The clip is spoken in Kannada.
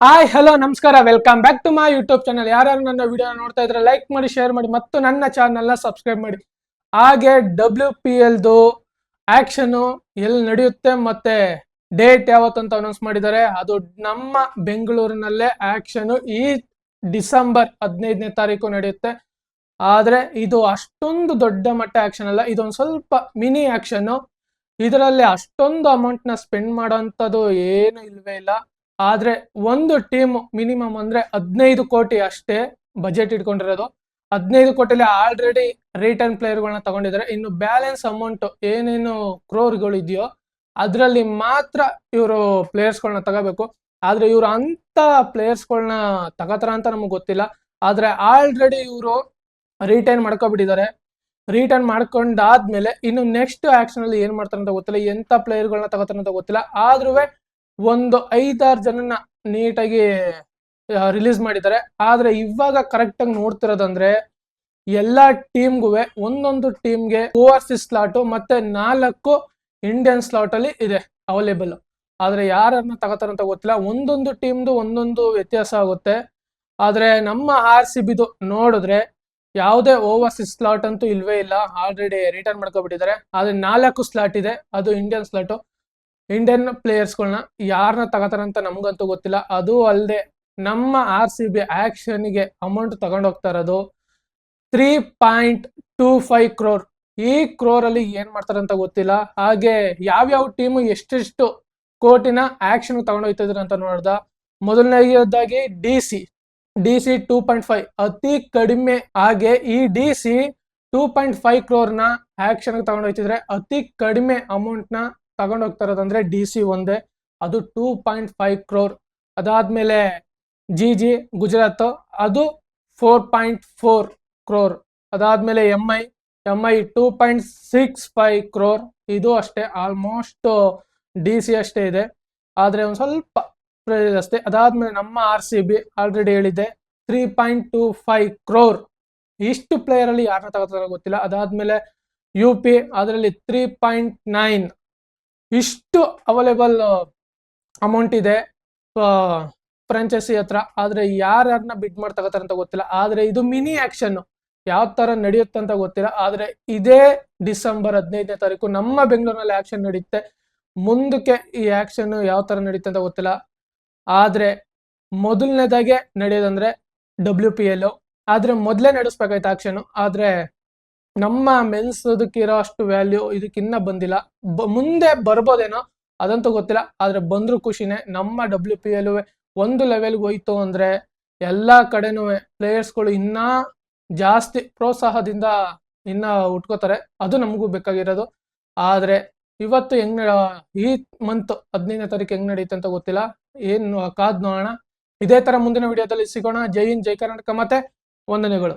ಹಾಯ್ ಹಲೋ ನಮಸ್ಕಾರ, welcome back to my YouTube channel. ಯಾರ್ಯಾರು ನನ್ನ ವಿಡಿಯೋ ನೋಡ್ತಾ ಇದ್ರೆ ಲೈಕ್ ಮಾಡಿ, ಶೇರ್ ಮಾಡಿ ಮತ್ತು ನನ್ನ ಚಾನಲ್ನ ಸಬ್ಸ್ಕ್ರೈಬ್ ಮಾಡಿ. ಹಾಗೆ WPLದು ಆಕ್ಷನ್ ಎಲ್ಲಿ ನಡೆಯುತ್ತೆ ಮತ್ತೆ ಡೇಟ್ ಯಾವತ್ತಂತ ಅನೌನ್ಸ್ ಮಾಡಿದ್ದಾರೆ. ಅದು ನಮ್ಮ ಬೆಂಗಳೂರಿನಲ್ಲೇ ಆಕ್ಷನ್ ಈ ಡಿಸೆಂಬರ್ 15ನೇ ತಾರೀಕು ನಡೆಯುತ್ತೆ. ಆದ್ರೆ ಇದು ಅಷ್ಟೊಂದು ದೊಡ್ಡ ಮಟ್ಟ ಆಕ್ಷನ್ ಅಲ್ಲ, ಇದೊಂದು ಸ್ವಲ್ಪ ಮಿನಿ ಆಕ್ಷನ್. ಇದರಲ್ಲಿ ಅಷ್ಟೊಂದು ಅಮೌಂಟ್ ನ ಸ್ಪೆಂಡ್ ಮಾಡೋಂಥದ್ದು ಏನು ಇಲ್ವೇ ಇಲ್ಲ. ಆದ್ರೆ ಒಂದು ಟೀಮ್ ಮಿನಿಮಮ್ ಅಂದ್ರೆ 15 ಕೋಟಿ ಅಷ್ಟೇ ಬಜೆಟ್ ಇಟ್ಕೊಂಡಿರೋದು. 15 ಕೋಟಿಲಿ ಆಲ್ರೆಡಿ ರಿಟರ್ನ್ ಪ್ಲೇಯರ್ಗಳನ್ನ ತಗೊಂಡಿದ್ದಾರೆ. ಇನ್ನು ಬ್ಯಾಲೆನ್ಸ್ ಅಮೌಂಟ್ ಏನೇನು ಕ್ರೋರ್ಗಳು ಇದೆಯೋ ಅದರಲ್ಲಿ ಮಾತ್ರ ಇವರು ಪ್ಲೇಯರ್ಸ್ಗಳನ್ನ ತಗೋಬೇಕು. ಆದ್ರೆ ಇವ್ರು ಅಂತ ಪ್ಲೇಯರ್ಸ್ಗಳನ್ನ ತಗೋತಾರ ಅಂತ ನಮ್ಗೆ ಗೊತ್ತಿಲ್ಲ. ಆದ್ರೆ ಆಲ್ರೆಡಿ ಇವರು ರಿಟೈನ್ ಮಾಡ್ಕೊಬಿಟ್ಟಿದ್ದಾರೆ. ರಿಟರ್ನ್ ಮಾಡ್ಕೊಂಡಾದ್ಮೇಲೆ ಇನ್ನು ನೆಕ್ಸ್ಟ್ ಆಕ್ಷನ್ ಅಲ್ಲಿ ಏನ್ ಮಾಡ್ತಾರೆ ಅಂತ ಗೊತ್ತಿಲ್ಲ, ಎಂತ ಪ್ಲೇಯರ್ಗಳನ್ನ ತಗೋತಾರೆ ಅಂತ ಗೊತ್ತಿಲ್ಲ. ಆದ್ರೂ ಒಂದು 5-6 ಜನನ ನೀಟಾಗಿ ರಿಲೀಸ್ ಮಾಡಿದ್ದಾರೆ. ಆದ್ರೆ ಇವಾಗ ಕರೆಕ್ಟ್ ಆಗಿ ನೋಡ್ತಿರೋದಂದ್ರೆ ಎಲ್ಲಾ ಟೀಮ್ಗೂ ಒಂದೊಂದು ಟೀಮ್ಗೆ ಓವರ್ಸೀಸ್ ಸ್ಲಾಟ್ ಮತ್ತೆ 4 ಇಂಡಿಯನ್ ಸ್ಲಾಟ್ ಅಲ್ಲಿ ಇದೆ ಅವೈಲೇಬಲ್. ಆದ್ರೆ ಯಾರನ್ನ ತಗೋತಾರ ಅಂತ ಗೊತ್ತಿಲ್ಲ. ಒಂದೊಂದು ಟೀಮ್ದು ಒಂದೊಂದು ವ್ಯತ್ಯಾಸ ಆಗುತ್ತೆ. ಆದ್ರೆ ನಮ್ಮ RCBದು ನೋಡಿದ್ರೆ ಯಾವುದೇ ಓವರ್ಸೀಸ್ ಸ್ಲಾಟ್ ಅಂತೂ ಇಲ್ವೇ ಇಲ್ಲ, ಆಲ್ರೆಡಿ ರಿಟರ್ನ್ ಮಾಡ್ಕೊಬಿಟ್ಟಿದ್ದಾರೆ. ಆದ್ರೆ 4 ಸ್ಲಾಟ್ ಇದೆ, ಅದು ಇಂಡಿಯನ್ ಸ್ಲಾಟ್. ಇಂಡಿಯನ್ ಪ್ಲೇಯರ್ಸ್ಗಳನ್ನ ಯಾರನ್ನ ತಗೋತಾರ ಅಂತ ನಮ್ಗಂತೂ ಗೊತ್ತಿಲ್ಲ. ಅದು ಅಲ್ಲದೆ ನಮ್ಮ RCB ಆಕ್ಷನ್ಗೆ ಅಮೌಂಟ್ ತಗೊಂಡೋಗ್ತಾ ಇರೋದು 3.25 crore. ಈ ಕ್ರೋರ್ ಅಲ್ಲಿ ಏನ್ ಮಾಡ್ತಾರೆ ಅಂತ ಗೊತ್ತಿಲ್ಲ. ಹಾಗೆ ಯಾವ್ಯಾವ ಟೀಮ್ ಎಷ್ಟೆಷ್ಟು ಕೋಟಿನ ಆಕ್ಷನ್ ತಗೊಂಡೋಗ್ತಿದ್ರು ಅಂತ ನೋಡ್ದ. ಮೊದಲನೇದಾಗಿ DC 2.5 ಅತಿ ಕಡಿಮೆ. ಹಾಗೆ ಈ DC 2.5 crore ನ ಆಕ್ಷನ್ ತಗೊಂಡೋಗ್ತಿದ್ರೆ ಅತಿ ಕಡಿಮೆ ಅಮೌಂಟ್ ನ ತಗೊಂಡೋಗ್ತಾ ಇರೋದಂದ್ರೆ DC ಒಂದೇ, ಅದು 2.5 crore. ಅದಾದ್ಮೇಲೆ GG ಗುಜರಾತ್, ಅದು 4.4 crore. ಅದಾದ್ಮೇಲೆ MI 2.65 crore, ಇದು ಅಷ್ಟೇ ಆಲ್ಮೋಸ್ಟ್ DC ಅಷ್ಟೇ ಇದೆ, ಆದ್ರೆ ಒಂದ್ ಸ್ವಲ್ಪ ಅಷ್ಟೇ. ಅದಾದ್ಮೇಲೆ ನಮ್ಮ RCB ಆಲ್ರೆಡಿ ಹೇಳಿದೆ 3.25 crore. ಇಷ್ಟು ಪ್ಲೇಯರ್ ಅಲ್ಲಿ ಯಾರನ್ನ ತಗೋತಾರ ಗೊತ್ತಿಲ್ಲ. ಅದಾದ್ಮೇಲೆ UP ಅದರಲ್ಲಿ 3.9. ಇಷ್ಟು ಅವೈಲೇಬಲ್ ಅಮೌಂಟ್ ಇದೆ ಫ್ರಾಂಚೈಸಿ ಹತ್ರ. ಆದ್ರೆ ಯಾರನ್ನ ಬಿಡ್ ಮಾಡಿ ತಗೋತಾರ ಅಂತ ಗೊತ್ತಿಲ್ಲ. ಆದ್ರೆ ಇದು ಮಿನಿ ಆಕ್ಷನ್ ಯಾವ ತರ ನಡೆಯುತ್ತೆ ಅಂತ ಗೊತ್ತಿಲ್ಲ. ಆದ್ರೆ ಇದೇ ಡಿಸೆಂಬರ್ 15ನೇ ತಾರೀಕು ನಮ್ಮ ಬೆಂಗಳೂರಿನಲ್ಲಿ ಆಕ್ಷನ್ ನಡೆಯುತ್ತೆ. ಮುಂದಕ್ಕೆ ಈ ಆಕ್ಷನ್ ಯಾವ ತರ ನಡೆಯುತ್ತೆ ಅಂತ ಗೊತ್ತಿಲ್ಲ. ಆದ್ರೆ ಮೊದಲನೇದಾಗೆ ನಡೆಯೋದಂದ್ರೆ WPL. ಆದ್ರೆ ಮೊದಲೇ ನಡೆಸ್ಬೇಕಾಯ್ತು ಆಕ್ಷನ್. ಆದ್ರೆ ನಮ್ಮ ಮೆನ್ಸ್ ಇರೋ ಅಷ್ಟು ವ್ಯಾಲ್ಯೂ ಇದಕ್ಕಿನ್ನ ಬಂದಿಲ್ಲ. ಮುಂದೆ ಬರ್ಬೋದೇನೋ, ಅದಂತೂ ಗೊತ್ತಿಲ್ಲ. ಆದ್ರೆ ಬಂದ್ರು ಖುಷಿನೇ. ನಮ್ಮ WPL ಒಂದು ಲೆವೆಲ್ಗೆ ಹೋಯ್ತು ಅಂದ್ರೆ ಎಲ್ಲಾ ಕಡೆನೂ ಪ್ಲೇಯರ್ಸ್ಗಳು ಇನ್ನ ಜಾಸ್ತಿ ಪ್ರೋತ್ಸಾಹದಿಂದ ಇನ್ನ ಉಟ್ಕೋತಾರೆ. ಅದು ನಮಗೂ ಬೇಕಾಗಿರೋದು. ಆದ್ರೆ ಇವತ್ತು ಈ ಮಂತ್ 15ನೇ ತಾರೀಕು ಹೆಂಗ್ ನಡೆಯುತ್ತೆ ಅಂತ ಗೊತ್ತಿಲ್ಲ. ಏನು ಕಾದ್ ನೋಡೋಣ. ಇದೇ ತರ ಮುಂದಿನ ವಿಡಿಯೋದಲ್ಲಿ ಸಿಗೋಣ. ಜೈ ಹಿಂದ್, ಜೈ ಕರ್ನಾಟಕ, ಮತ್ತೆ ವಂದನೆಗಳು.